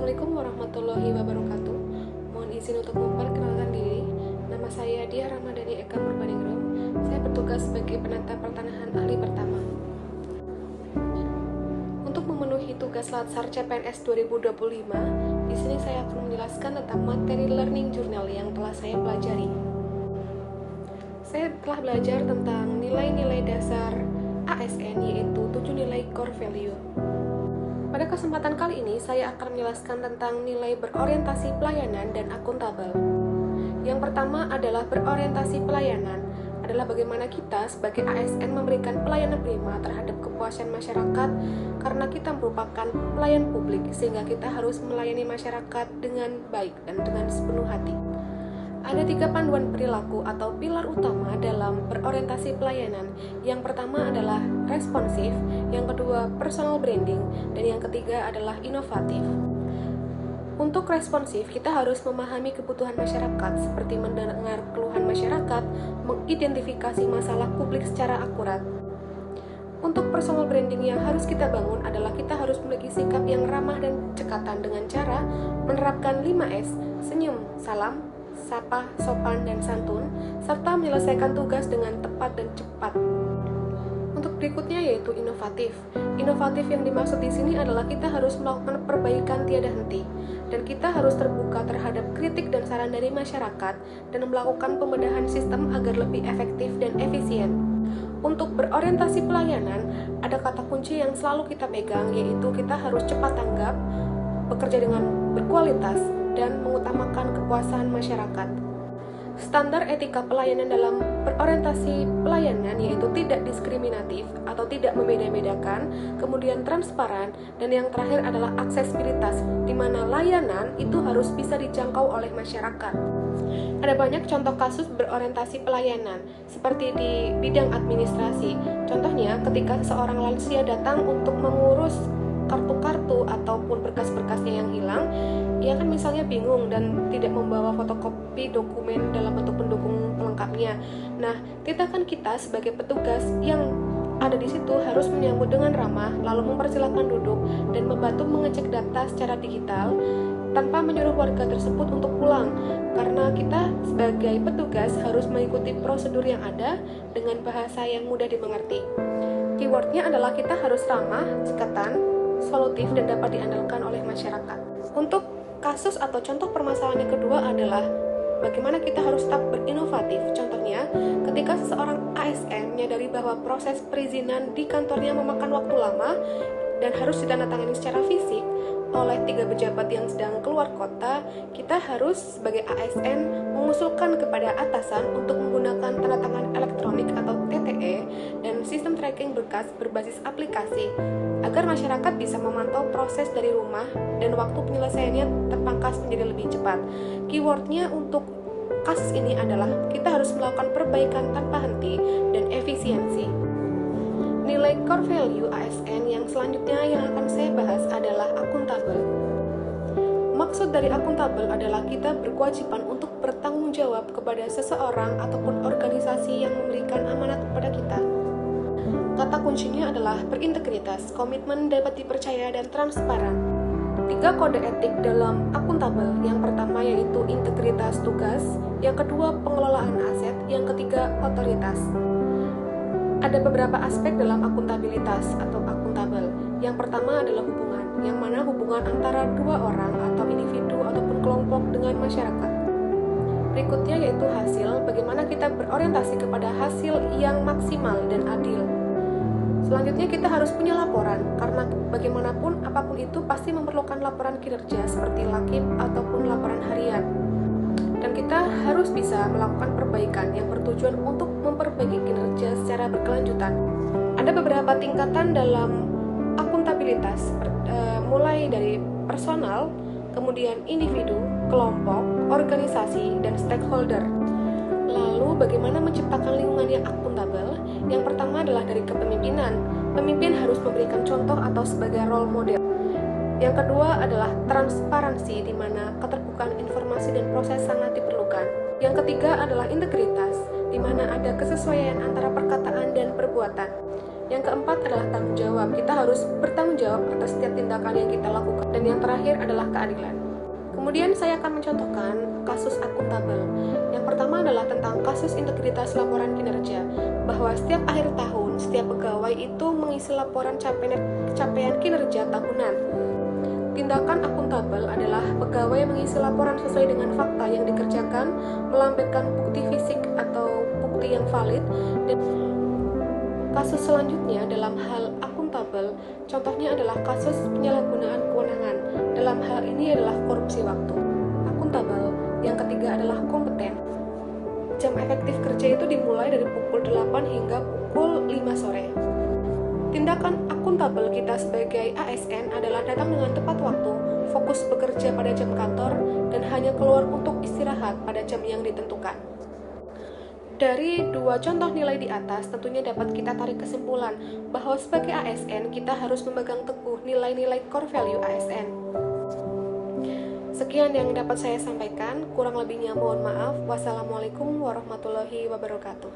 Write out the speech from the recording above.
Assalamualaikum warahmatullahi wabarakatuh. Mohon izin untuk memperkenalkan diri. Nama saya Diah Ramadhani Eka Murbaningrum. Saya bertugas sebagai penata pertanahan ahli pertama. Untuk memenuhi tugas Latsar CPNS 2025, di sini saya akan menjelaskan tentang materi learning journal yang telah saya pelajari. Saya telah belajar tentang nilai-nilai dasar ASN, yaitu 7 nilai core value. Pada kesempatan kali ini, saya akan menjelaskan tentang nilai berorientasi pelayanan dan akuntabel. Yang pertama adalah berorientasi pelayanan, adalah bagaimana kita sebagai ASN memberikan pelayanan prima terhadap kepuasan masyarakat karena kita merupakan pelayan publik, sehingga kita harus melayani masyarakat dengan baik dan dengan sepenuh hati. Ada 3 panduan perilaku atau pilar utama dalam berorientasi pelayanan. Yang pertama adalah responsif, yang kedua personal branding, dan yang ketiga adalah inovatif. Untuk responsif, kita harus memahami kebutuhan masyarakat, seperti mendengar keluhan masyarakat, mengidentifikasi masalah publik secara akurat. Untuk personal branding yang harus kita bangun adalah kita harus memiliki sikap yang ramah dan cekatan dengan cara menerapkan 5S, senyum, salam, sapa, sopan, dan santun, serta menyelesaikan tugas dengan tepat dan cepat. Untuk berikutnya yaitu inovatif. Inovatif yang dimaksud di sini adalah kita harus melakukan perbaikan tiada henti, dan kita harus terbuka terhadap kritik dan saran dari masyarakat, dan melakukan pembedahan sistem agar lebih efektif dan efisien. Untuk berorientasi pelayanan, ada kata kunci yang selalu kita pegang, yaitu kita harus cepat tanggap, bekerja dengan berkualitas, dan mengutamakan kepuasan masyarakat. Standar etika pelayanan dalam berorientasi pelayanan yaitu tidak diskriminatif atau tidak membeda-bedakan, kemudian transparan, dan yang terakhir adalah aksesibilitas, di mana layanan itu harus bisa dijangkau oleh masyarakat. Ada banyak contoh kasus berorientasi pelayanan, seperti di bidang administrasi. Contohnya, ketika seorang lansia datang untuk mengurus kartu-kartu ataupun berkas-berkasnya yang hilang, ia kan misalnya bingung dan tidak membawa fotokopi dokumen dalam bentuk pendukung pelengkapnya. Nah, kita sebagai petugas yang ada di situ harus menyambut dengan ramah, lalu mempersilahkan duduk dan membantu mengecek data secara digital tanpa menyuruh warga tersebut untuk pulang, karena kita sebagai petugas harus mengikuti prosedur yang ada dengan bahasa yang mudah dimengerti. Keywordnya adalah kita harus ramah, cekatan, solutif, dan dapat diandalkan oleh masyarakat. Untuk kasus atau contoh permasalahan yang kedua adalah bagaimana kita harus tetap berinovatif. Contohnya, ketika seseorang ASN menyadari bahwa proses perizinan di kantornya memakan waktu lama dan harus ditandatangani secara fisik oleh 3 pejabat yang sedang keluar kota, kita harus sebagai ASN mengusulkan kepada atasan untuk menggunakan tanda tangan elektronik atau TTE dan sistem tracking berkas berbasis aplikasi agar masyarakat bisa memantau proses dari rumah dan waktu penyelesaiannya terpangkas menjadi lebih cepat. Keywordnya untuk kasus ini adalah kita harus melakukan perbaikan tanpa henti dan efisiensi. Nilai core value ASN yang selanjutnya yang akan saya bahas adalah akuntabel. Maksud dari akuntabel adalah kita berkewajiban untuk bertanggung jawab kepada seseorang ataupun organisasi yang memberikan amanat kepada kita. Kata kuncinya adalah berintegritas, komitmen dapat dipercaya, dan transparan. 3 kode etik dalam akuntabel. Yang pertama yaitu integritas tugas, yang kedua pengelolaan aset, yang ketiga otoritas. Ada beberapa aspek dalam akuntabilitas atau akuntabel. Yang pertama adalah hubungan, yang mana hubungan antara 2 orang atau individu ataupun kelompok dengan masyarakat. Berikutnya yaitu hasil, bagaimana kita berorientasi kepada hasil yang maksimal dan adil. Selanjutnya kita harus punya laporan, karena bagaimanapun apapun itu pasti memerlukan laporan kinerja seperti lakip ataupun laporan harian. Dan kita harus bisa melakukan perbaikan yang bertujuan untuk memperbaiki kinerja secara berkelanjutan. Ada beberapa tingkatan dalam akuntabilitas, mulai dari personal, kemudian individu, kelompok, organisasi, dan stakeholder. Lalu bagaimana menciptakan lingkungan yang akuntabel? Yang pertama adalah dari kepemimpinan. Pemimpin harus memberikan contoh atau sebagai role model. Yang kedua adalah transparansi, di mana keterbukaan informasi dan proses sangat diperlukan. Yang ketiga adalah integritas, di mana ada kesesuaian antara perkataan dan perbuatan. Yang keempat adalah tanggung jawab. Kita harus bertanggung jawab atas setiap tindakan yang kita lakukan. Dan yang terakhir adalah keadilan. Kemudian saya akan mencontohkan kasus akuntabel. Yang pertama adalah tentang kasus integritas laporan kinerja, bahwa setiap akhir tahun, setiap pegawai itu mengisi laporan capaian kinerja tahunan. Tindakan akuntabel adalah pegawai mengisi laporan sesuai dengan fakta yang dikerjakan, melampirkan bukti fisik atau bukti yang valid. Dan kasus selanjutnya dalam hal akuntabel, contohnya adalah kasus penyalahgunaan kewenangan. Dalam hal ini adalah korupsi waktu. Akuntabel. Yang ketiga adalah kompeten. Jam efektif kerja itu dimulai dari pukul 8 hingga pukul 5 sore. Tindakan akuntabel kita sebagai ASN adalah datang dengan tepat waktu, fokus bekerja pada jam kantor, dan hanya keluar untuk istirahat pada jam yang ditentukan. Dari dua contoh nilai di atas, tentunya dapat kita tarik kesimpulan bahwa sebagai ASN kita harus memegang teguh nilai-nilai core value ASN. Sekian yang dapat saya sampaikan, kurang lebihnya mohon maaf. Wassalamualaikum warahmatullahi wabarakatuh.